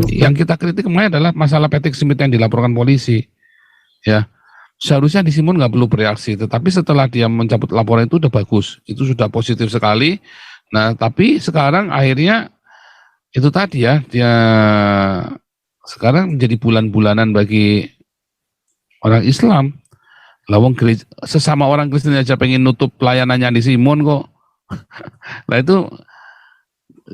Yang kita kritik kemarin adalah masalah Patrick Smith yang dilaporkan polisi. Ya, seharusnya Andi Simon nggak perlu bereaksi, tetapi setelah dia mencabut laporan itu udah bagus, itu sudah positif sekali. Nah, tapi sekarang akhirnya itu tadi ya, dia sekarang menjadi bulan-bulanan bagi orang Islam. Lawang sesama orang Kristen aja pengen nutup pelayanannya Andi Simon kok. Nah itu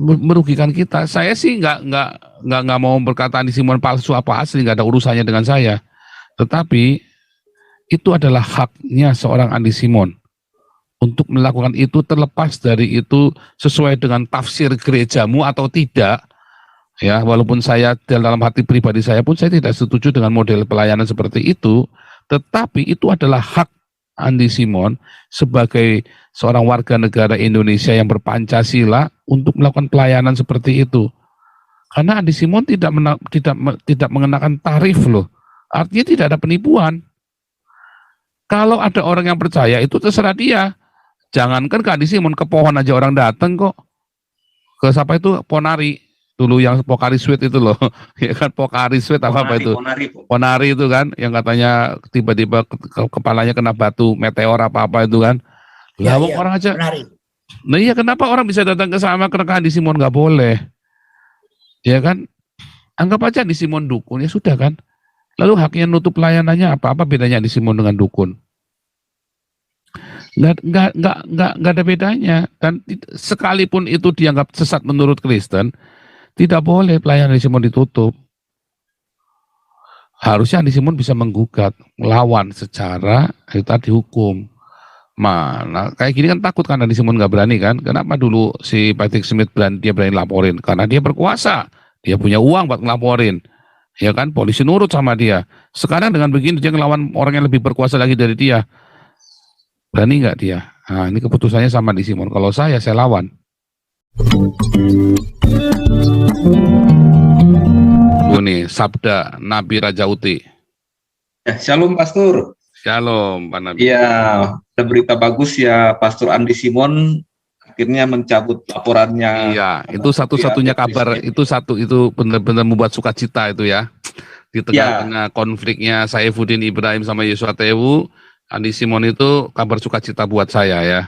merugikan kita. Saya sih nggak mau berkata Andi Simon palsu apa asli, nggak ada urusannya dengan saya. Tetapi itu adalah haknya seorang Andi Simon untuk melakukan itu, terlepas dari itu sesuai dengan tafsir gerejamu atau tidak. Ya, walaupun saya dalam hati pribadi saya pun saya tidak setuju dengan model pelayanan seperti itu, tetapi itu adalah hak Andi Simon sebagai seorang warga negara Indonesia yang berpancasila untuk melakukan pelayanan seperti itu. Karena Andi Simon tidak mengenakan tarif loh. Artinya tidak ada penipuan. Kalau ada orang yang percaya itu terserah dia. Jangankan ke Andi Simon, ke pohon aja orang datang kok. Ke siapa itu? Ponari. Dulu yang Pocari Sweat itu loh. Ya kan, Pocari Sweat apa itu? Ponari itu kan, yang katanya tiba-tiba kepalanya kena batu meteor apa-apa itu kan. Ya, orang aja. Ponari. Nah iya, kenapa orang bisa datang ke sama ke Andi Simon nggak boleh? Ya kan? Anggap aja Andi Simon dukun, ya sudah kan. Lalu haknya nutup pelayanannya apa bedanya Andi Simon dengan dukun? Nggak ada bedanya. Dan sekalipun itu dianggap sesat menurut Kristen, tidak boleh pelayanan Andi Simon ditutup. Harusnya Andi Simon bisa menggugat, melawan secara itu tadi hukum. Mana kayak gini kan takut kan Andi Simon nggak berani kan? Kenapa dulu si Patrick Smith dia berani laporin? Karena dia berkuasa, dia punya uang buat ngelaporin. Ya kan, polisi nurut sama dia. Sekarang dengan begini dia ngelawan orang yang lebih berkuasa lagi dari dia. Berani nggak dia? Nah, ini keputusannya sama Andi Simon. Kalau saya lawan. Ini sabda Nabi Raja Uti. Ya, shalom Pastor. Shalom Pak Nabi. Iya, ada berita bagus ya, Pastor Andi Simon akhirnya mencabut laporannya. Iya, itu satu-satunya kabar, itu benar-benar membuat sukacita itu ya. Di tengah-tengah konfliknya Saifuddin Ibrahim sama Yosua Tewu, Andi Simon itu kabar sukacita buat saya ya.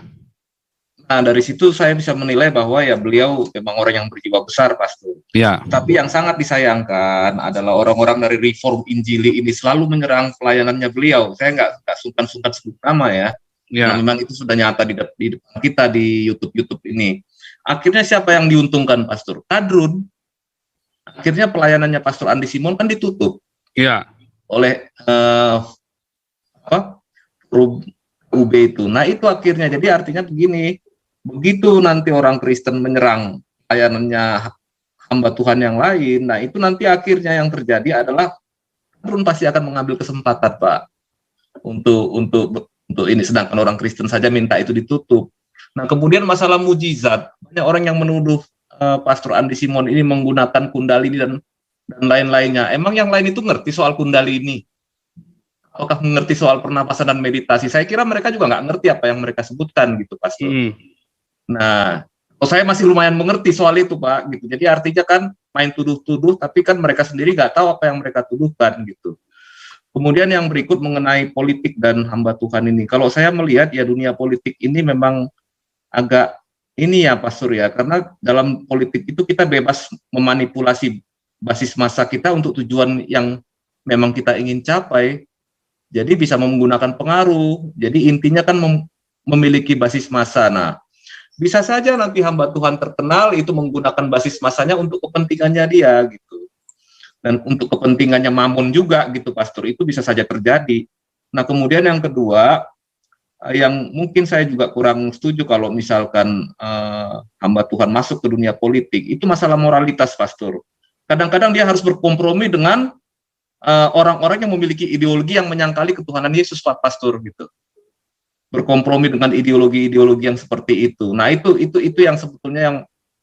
Nah, dari situ saya bisa menilai bahwa ya beliau memang orang yang berjiwa besar, Pastor. Ya. Tapi yang sangat disayangkan adalah orang-orang dari Reform Injili ini selalu menyerang pelayanannya beliau. Saya nggak sungkan-sungkan sebut nama ya. Ya. Nah, memang itu sudah nyata di depan kita di YouTube ini. Akhirnya siapa yang diuntungkan, Pastor? Kadrun. Akhirnya pelayanannya Pastor Andi Simon kan ditutup. Iya. Oleh UB itu. Nah, itu akhirnya jadi artinya begini. Begitu nanti orang Kristen menyerang pelayanannya hamba Tuhan yang lain, nah itu nanti akhirnya yang terjadi adalah Kadrun pasti akan mengambil kesempatan, Pak, untuk ini, sedangkan orang Kristen saja minta itu ditutup. Nah, kemudian masalah mujizat, banyak orang yang menuduh Pastor Andi Simon ini menggunakan kundalini dan lain-lainnya. Emang yang lain itu ngerti soal kundalini? Apakah mengerti soal pernapasan dan meditasi? Saya kira mereka juga nggak ngerti apa yang mereka sebutkan gitu, Pastor. Nah, saya masih lumayan mengerti soal itu, Pak, gitu. Jadi artinya kan main tuduh-tuduh, tapi kan mereka sendiri nggak tahu apa yang mereka tuduhkan, gitu. Kemudian yang berikut mengenai politik dan hamba Tuhan ini. Kalau saya melihat ya dunia politik ini memang agak ini ya, Pastor ya, karena dalam politik itu kita bebas memanipulasi basis massa kita untuk tujuan yang memang kita ingin capai. Jadi bisa menggunakan pengaruh. Jadi intinya kan memiliki basis massa. Nah, bisa saja nanti hamba Tuhan terkenal itu menggunakan basis masanya untuk kepentingannya dia gitu. Dan untuk kepentingannya Mamun juga gitu, Pastor. Itu bisa saja terjadi. Nah, kemudian yang kedua, yang mungkin saya juga kurang setuju kalau misalkan hamba Tuhan masuk ke dunia politik, itu masalah moralitas, Pastor. Kadang-kadang dia harus berkompromi dengan orang-orang yang memiliki ideologi yang menyangkali ketuhanan Yesus, Pak Pastor, gitu. Berkompromi dengan ideologi-ideologi yang seperti itu. Nah, itu yang sebetulnya yang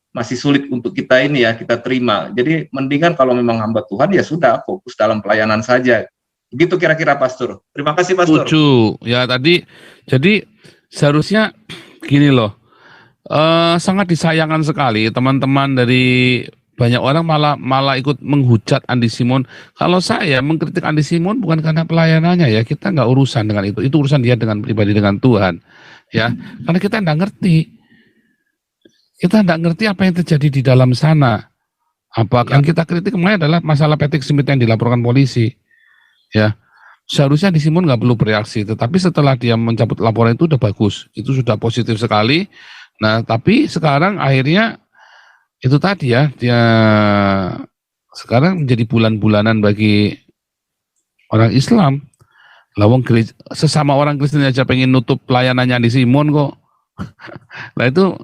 masih sulit untuk kita ini ya, kita terima. Jadi mendingan kalau memang hamba Tuhan ya sudah fokus dalam pelayanan saja. Begitu kira-kira, Pastor. Terima kasih, Pastor. Setuju. Ya tadi, jadi seharusnya gini loh, sangat disayangkan sekali teman-teman dari banyak orang malah ikut menghujat Andi Simon. Kalau saya mengkritik Andi Simon bukan karena pelayanannya ya, kita nggak urusan dengan itu urusan dia dengan pribadi dengan Tuhan, ya. Karena kita nggak ngerti apa yang terjadi di dalam sana. Apa yang kita kritik kemarin adalah masalah Patrick Smith yang dilaporkan polisi, ya. Seharusnya Andi Simon nggak perlu bereaksi, tetapi setelah dia mencabut laporan itu udah bagus, itu sudah positif sekali. Nah, tapi sekarang akhirnya itu tadi ya, dia sekarang menjadi bulan-bulanan bagi orang Islam. Lawang sesama orang Kristen aja pengen nutup pelayanannya di Simon kok. Nah itu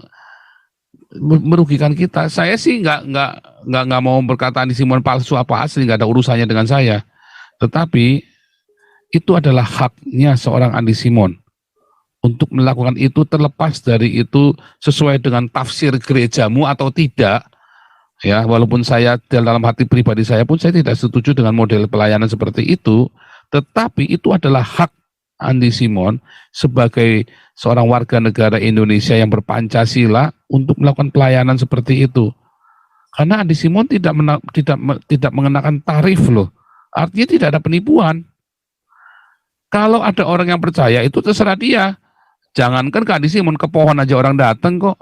merugikan kita. Saya sih nggak mau berkata di Simon palsu apa asli, nggak ada urusannya dengan saya. Tetapi itu adalah haknya seorang Andi Simon untuk melakukan itu, terlepas dari itu sesuai dengan tafsir gerejamu atau tidak. Ya, walaupun saya dalam hati pribadi saya pun saya tidak setuju dengan model pelayanan seperti itu, tetapi itu adalah hak Andi Simon sebagai seorang warga negara Indonesia yang berpancasila untuk melakukan pelayanan seperti itu. Karena Andi Simon tidak mengenakan tarif loh. Artinya tidak ada penipuan. Kalau ada orang yang percaya itu terserah dia. Jangankan ke Andi Simon, ke pohon aja orang datang kok.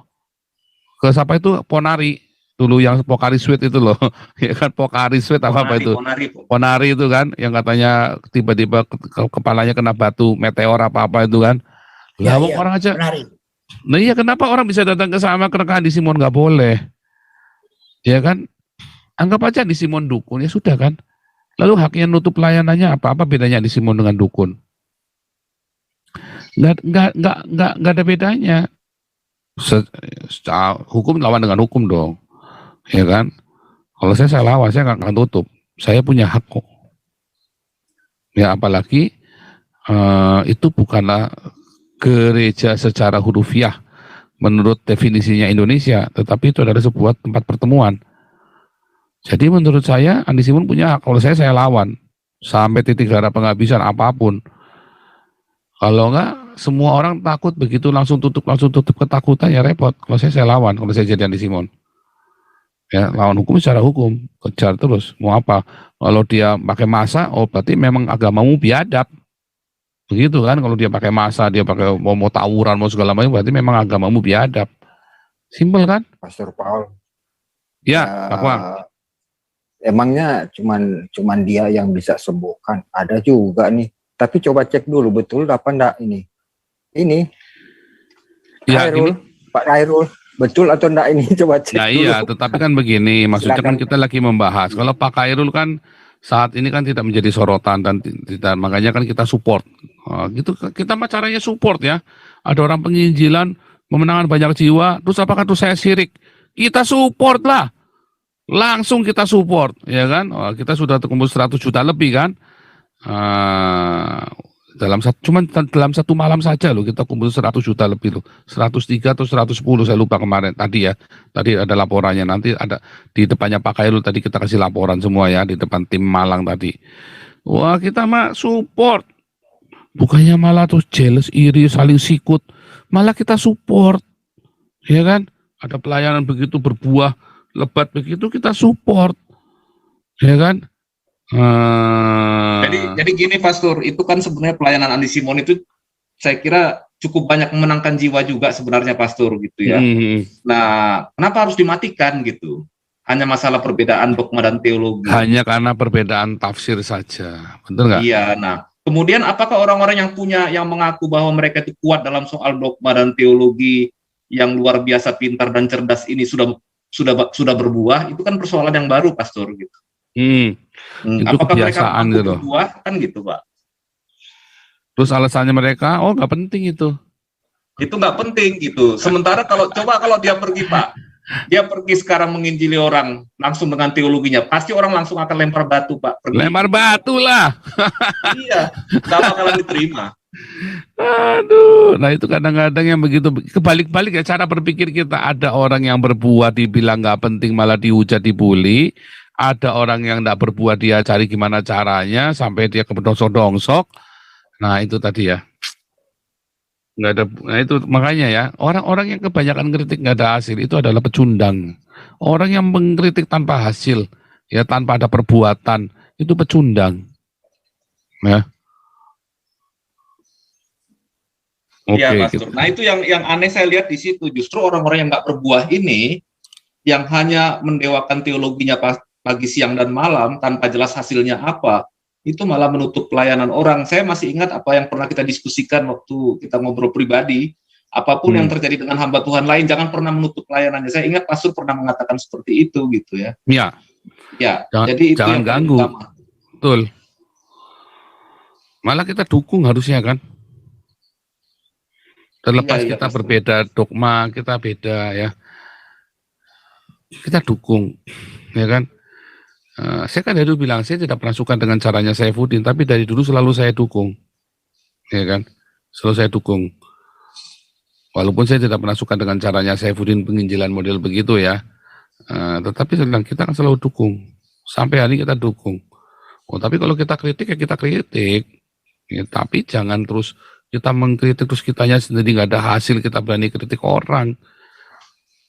Ke siapa itu? Ponari. Dulu yang Pokari Sweet itu loh. Ya kan, Pokari Sweet apa itu? Ponari itu kan, yang katanya tiba-tiba kepalanya kena batu meteor apa-apa itu kan. Ya, iya, orang aja. Ponari. Nah iya, kenapa orang bisa datang ke sama ke Andi Simon? Nggak boleh. Ya kan? Anggap aja Andi Simon dukun, ya sudah kan. Lalu haknya nutup pelayanannya apa? Apa bedanya Andi Simon dengan dukun? Nggak ada bedanya. Hukum lawan dengan hukum dong, ya kan? Kalau saya lawan, saya nggak akan tutup. Saya punya hak kok. Ya apalagi itu bukanlah gereja secara hurufiah menurut definisinya Indonesia, tetapi itu adalah sebuah tempat pertemuan. Jadi menurut saya Andi Simon punya hak. Kalau saya lawan sampai titik darah penghabisan apapun. Kalau enggak, semua orang takut begitu langsung tutup ketakutan ya repot. Kalau saya lawan, kalau saya jadi Andi Simon. Ya, lawan hukum secara hukum, kejar terus. Mau apa? Kalau dia pakai massa, oh berarti memang agamamu biadab. Begitu kan, kalau dia pakai massa, dia pakai mau tawuran, mau segala macam, berarti memang agamamu biadab. Simpel kan? Pastor Paul. Ya, Pak Wang. Emangnya cuman dia yang bisa sembuhkan? Ada juga nih. Tapi coba cek dulu betul apa enggak ini. Ini. Ya, Khairul, ini. Pak Khairul, betul atau enggak ini, coba cek nah, dulu. Iya, tetapi kan begini, maksudnya kan kita lagi membahas. Kalau Pak Khairul kan saat ini kan tidak menjadi sorotan dan tidak, makanya kan kita support. Gitu kita mah caranya support ya. Ada orang penginjilan memenangkan banyak jiwa, terus apakah itu saya syirik? Kita support lah. Langsung kita support, ya kan? Kita sudah terkumpul 100 juta lebih kan? Dalam satu malam saja loh kita kumpul 100 juta lebih loh, 103 atau 110 saya lupa kemarin tadi ya, tadi ada laporannya, nanti ada di depannya Pak Khairul tadi kita kasih laporan semua ya di depan tim Malang tadi. Wah kita mah support, bukannya malah terus jealous, iri, saling sikut, malah kita support, ya kan? Ada pelayanan begitu berbuah lebat begitu kita support, ya kan? Jadi gini Pastor, itu kan sebenarnya pelayanan Andi Simon itu saya kira cukup banyak memenangkan jiwa juga sebenarnya Pastor gitu ya. Nah, kenapa harus dimatikan gitu? Hanya masalah perbedaan dogma dan teologi. Hanya karena perbedaan tafsir saja, betul nggak? Iya. Nah, kemudian apakah orang-orang yang mengaku bahwa mereka itu kuat dalam soal dogma dan teologi yang luar biasa pintar dan cerdas ini sudah berbuah? Itu kan persoalan yang baru Pastor gitu. Itu apakah kebiasaan mereka gitu berbuah kan gitu Pak? Terus alasannya mereka, oh nggak penting itu nggak penting gitu. Sementara kalau dia pergi Pak, dia pergi sekarang menginjili orang langsung dengan teologinya, pasti orang langsung akan lempar batu Pak. Lempar batu lah. Iya, nggak bakalan diterima. Aduh, nah itu kadang-kadang yang begitu kebalik-balik ya cara berpikir kita. Ada orang yang berbuat dibilang nggak penting malah dihujat, dibully. Ada orang yang nggak berbuat dia cari gimana caranya sampai dia kedongsok-dongsok. Nah itu tadi ya. nggak ada. Nah itu makanya ya, orang-orang yang kebanyakan kritik nggak ada hasil itu adalah pecundang. Orang yang mengkritik tanpa hasil, ya tanpa ada perbuatan, itu pecundang. Ya, Iya, oke. Pastor. Nah, itu yang aneh saya lihat di situ. Justru orang-orang yang nggak berbuah ini, yang hanya mendewakan teologinya pagi, siang, dan malam, tanpa jelas hasilnya apa, itu malah menutup pelayanan orang. Saya masih ingat apa yang pernah kita diskusikan waktu kita ngobrol pribadi. Apapun yang terjadi dengan hamba Tuhan lain, jangan pernah menutup pelayanannya. Saya ingat Pastor pernah mengatakan seperti itu, gitu ya. Ya, Ya, jangan, jadi itu jangan yang paling ganggu. utama. Betul. Malah kita dukung harusnya kan. Terlepas Iya, kita Pastor. berbeda dogma, kita beda ya. Kita dukung, ya kan. Saya kan dari dulu bilang saya tidak pernah suka dengan caranya Saifuddin, tapi dari dulu selalu saya dukung, ya kan. Selalu saya dukung. Walaupun saya tidak pernah suka dengan caranya Saifuddin penginjilan model begitu ya. Tetapi saya bilang kita kan selalu dukung. Sampai hari ini kita dukung. Oh, tapi kalau kita kritik ya kita kritik. Ya, tapi jangan terus kita mengkritik terus kitanya sendiri nggak ada hasil, kita berani kritik orang,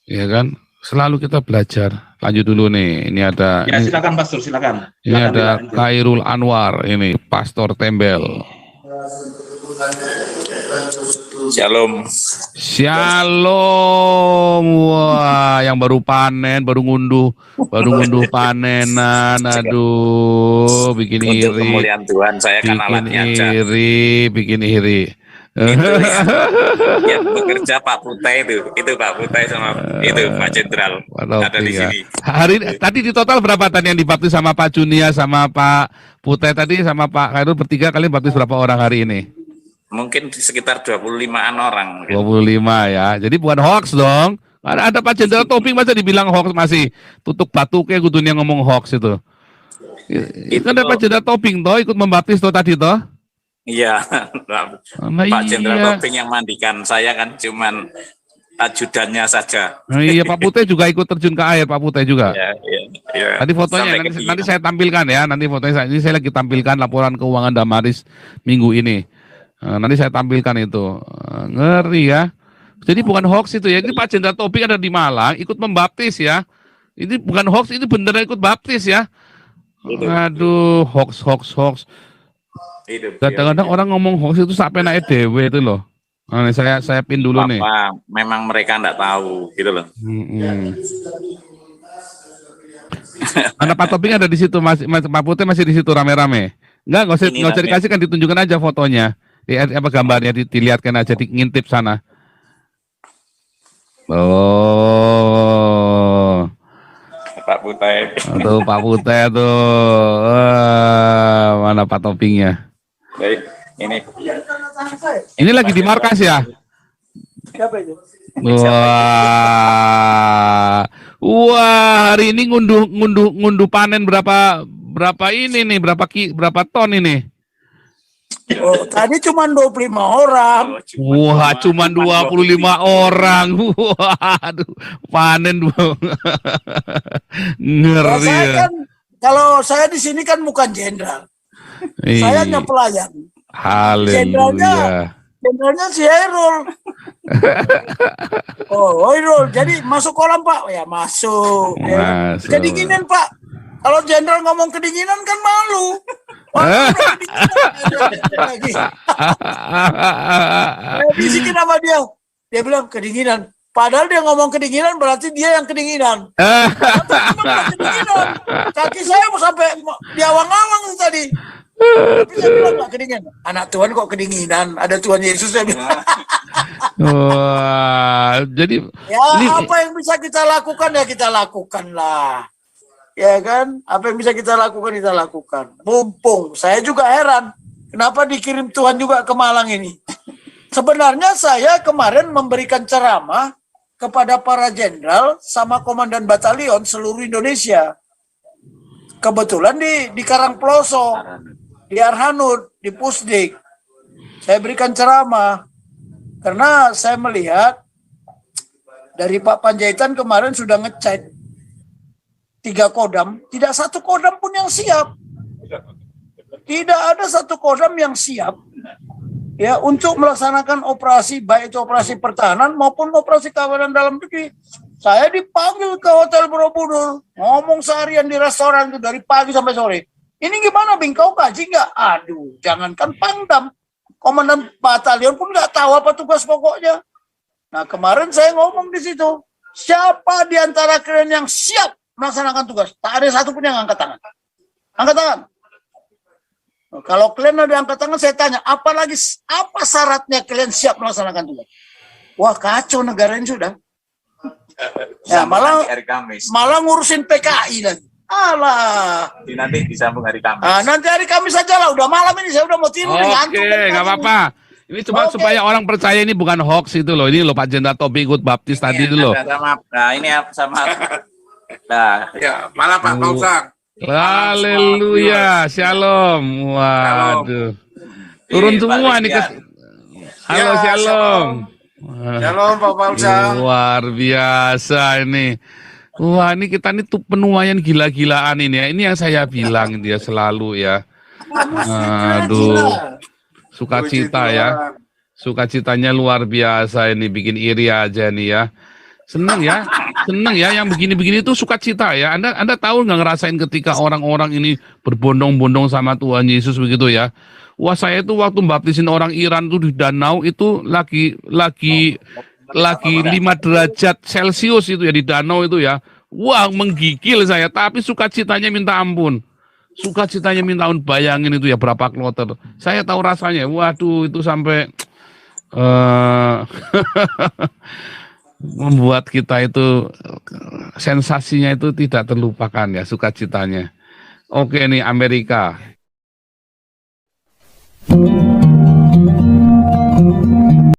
ya kan? Selalu kita belajar. Lanjut dulu nih, ini ada. Ya, silakan Pastor, silakan. Ini Silakan ada dilanjut. Khairul Anwar, ini Pastor Tembel. Shalom. Shalom, wah, yang baru panen, baru ngunduh panenan, aduh, bikin Untuk iri, kemuliaan Tuhan, saya kan alatnya aja. bikin iri. Itu yang bekerja Pak Putai itu Pak Putai sama itu Pak Jenderal ada di Ya. sini. Hari tadi di total berapa tadi yang dibaptis sama Pak Junia sama Pak Putai tadi sama Pak Khairul bertiga kalian baptis berapa orang hari ini? Mungkin sekitar 25-an orang. 25 ya. Jadi bukan hoax dong. Ada Pak Jenderal Toping masa dibilang hoax masih tutup batuknya kudunya ngomong hoax itu. Itu kan ada Pak Jenderal Toping toh ikut membaptis toh tadi toh. Iya. Nah, Pak Jenderal iya. Toping yang mandikan, saya kan cuman ajudannya saja. Nah, iya Pak Putai juga ikut terjun ke air Pak Putai juga. Iya. Tadi fotonya nanti saya tampilkan ya. Nanti fotonya ini saya lagi tampilkan laporan keuangan Damaris minggu ini. Nanti saya tampilkan itu. Ngeri ya. Jadi bukan hoax itu ya. Ini Pak Jenderal Topik ada di Malang ikut membaptis ya. Ini bukan hoax, ini beneran ikut baptis ya. Aduh, hoax. Kadang-kadang orang ngomong hoax itu sampai naik dewe itu loh. Nah, saya pin dulu nih. Memang mereka enggak tahu gitu loh. Anak Pak Topik ada di situ, Pak Putih masih di situ rame-rame. Nggak usah dikasih kan, ditunjukkan aja fotonya. Apa gambarnya dilihatkan aja, ngintip sana. Oh, Pak Putai. tuh Pak Putai tuh. Mana Pak Topingnya? Baik, Ini lagi di markas ya? Siapa itu? Wah, hari ini ngunduh panen berapa ini nih, berapa ton ini? Oh, tadi cuma 25 orang. Wah, cuma 25 orang. Waduh, panen ngeri Saya ya. kan, kalau saya di sini kan bukan jenderal. Saya hanya pelayan. Haleluya. Jenderalnya si Hairul. Hairul. Jadi masuk kolam Pak? Ya masuk. Masuk. Kedinginan Pak. Kalau jenderal ngomong kedinginan kan malu. Saya bisikin sama dia. Dia bilang kedinginan. Padahal dia ngomong kedinginan berarti dia yang kedinginan. Kedinginan. Kaki saya mau sampai di awang-awang tadi. Tapi saya bilang gak kedinginan. Anak Tuhan kok kedinginan? Ada Tuhan Yesus, saya bilang. Wah, jadi ya apa yang bisa kita lakukan ya kita lakukan lah. Ya kan? Apa yang bisa kita lakukan, kita lakukan. Mumpung, saya juga heran. Kenapa dikirim Tuhan juga ke Malang ini? Sebenarnya saya kemarin memberikan ceramah kepada para jenderal sama komandan batalion seluruh Indonesia. Kebetulan di Karangploso, di Arhanud, di Pusdik. Saya berikan ceramah. Karena saya melihat dari Pak Panjaitan kemarin sudah ngecek 3 kodam, tidak satu kodam pun yang siap. Tidak ada satu kodam yang siap ya untuk melaksanakan operasi, baik itu operasi pertahanan maupun operasi keamanan dalam negeri. Saya dipanggil ke Hotel Borobudur, ngomong seharian di restoran itu dari pagi sampai sore. Ini gimana, Bing? Kau gaji nggak? Aduh, jangankan Pangdam, komandan batalion pun nggak tahu apa tugas pokoknya. Nah, kemarin saya ngomong di situ, siapa di antara kalian yang siap melaksanakan tugas? Tak ada satupun yang angkat tangan. Angkat tangan. Kalau kalian ada angkat tangan, saya tanya, apa syaratnya kalian siap melaksanakan tugas? Wah, kacau negara ini sudah. Ya, malah ngurusin PKI lagi. Alah. Nanti disambung hari Kamis. Nanti hari Kamis saja lah. Udah malam ini, saya udah mau tidur. Oke, nggak apa-apa. Ini cuma supaya orang percaya ini bukan hoax itu loh. Ini loh Pak Jenderal Tobi ikut baptis tadi itu loh. Ini sama. Nah, Ya, malah Pak Fauzan. Haleluya, shalom. Waduh. Turun semua nih ke. Halo, Ya, shalom. Shalom Pak Fauzan. Luar biasa ini. Wah, ini kita nih tuh penuaian gila-gilaan ini ya. Ini yang saya bilang dia selalu ya. Aduh. Sukacita ya. Sukacitanya luar biasa ini, bikin iri aja nih ya. Seneng ya. Seneng ya yang begini-begini itu sukacita ya. Anda tahu nggak ngerasain ketika orang-orang ini berbondong-bondong sama Tuhan Yesus begitu ya. Wah, saya itu waktu baptisin orang Iran tuh di danau itu lagi 5 derajat Celcius itu ya di danau itu ya. Wah, menggigil saya, tapi sukacitanya minta ampun. Sukacitanya minta ampun, bayangin itu ya berapa kloter. Saya tahu rasanya. Waduh, itu sampai membuat kita itu sensasinya itu tidak terlupakan ya, sukacitanya. Oke nih Amerika.